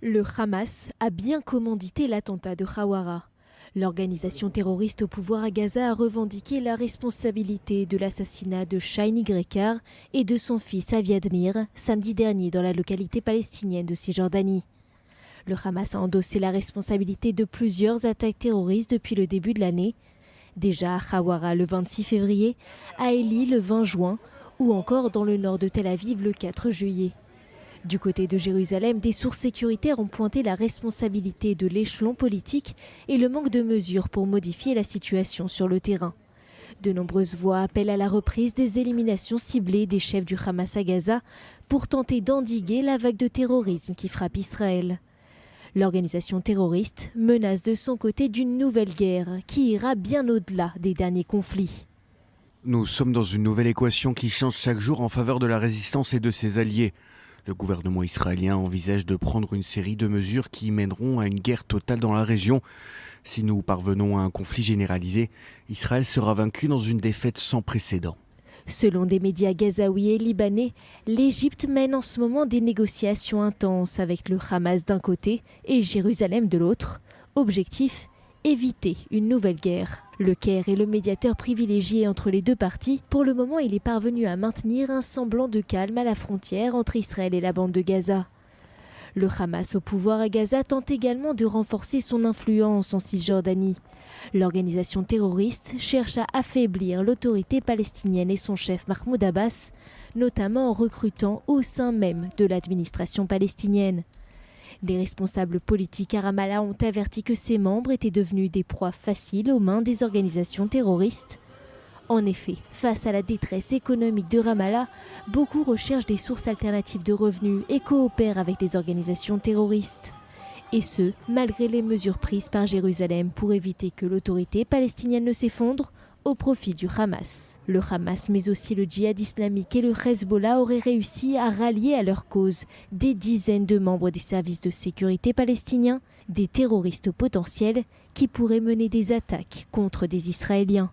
Le Hamas a bien commandité l'attentat de Khawara. L'organisation terroriste au pouvoir à Gaza a revendiqué la responsabilité de l'assassinat de Shaheen Yekar et de son fils Aviad Nir samedi dernier dans la localité palestinienne de Cisjordanie. Le Hamas a endossé la responsabilité de plusieurs attaques terroristes depuis le début de l'année. Déjà à Khawara le 26 février, à Eli le 20 juin ou encore dans le nord de Tel Aviv le 4 juillet. Du côté de Jérusalem, des sources sécuritaires ont pointé la responsabilité de l'échelon politique et le manque de mesures pour modifier la situation sur le terrain. De nombreuses voix appellent à la reprise des éliminations ciblées des chefs du Hamas à Gaza pour tenter d'endiguer la vague de terrorisme qui frappe Israël. L'organisation terroriste menace de son côté d'une nouvelle guerre qui ira bien au-delà des derniers conflits. Nous sommes dans une nouvelle équation qui change chaque jour en faveur de la résistance et de ses alliés. Le gouvernement israélien envisage de prendre une série de mesures qui mèneront à une guerre totale dans la région. Si nous parvenons à un conflit généralisé, Israël sera vaincu dans une défaite sans précédent. Selon des médias gazaouis et libanais, l'Égypte mène en ce moment des négociations intenses avec le Hamas d'un côté et Jérusalem de l'autre. Objectif : éviter une nouvelle guerre. Le Caire est le médiateur privilégié entre les deux parties. Pour le moment, il est parvenu à maintenir un semblant de calme à la frontière entre Israël et la bande de Gaza. Le Hamas au pouvoir à Gaza tente également de renforcer son influence en Cisjordanie. L'organisation terroriste cherche à affaiblir l'autorité palestinienne et son chef Mahmoud Abbas, notamment en recrutant au sein même de l'administration palestinienne. Les responsables politiques à Ramallah ont averti que ses membres étaient devenus des proies faciles aux mains des organisations terroristes. En effet, face à la détresse économique de Ramallah, beaucoup recherchent des sources alternatives de revenus et coopèrent avec les organisations terroristes. Et ce, malgré les mesures prises par Jérusalem pour éviter que l'autorité palestinienne ne s'effondre au profit du Hamas. Le Hamas, mais aussi le djihad islamique et le Hezbollah auraient réussi à rallier à leur cause des dizaines de membres des services de sécurité palestiniens, des terroristes potentiels qui pourraient mener des attaques contre des Israéliens.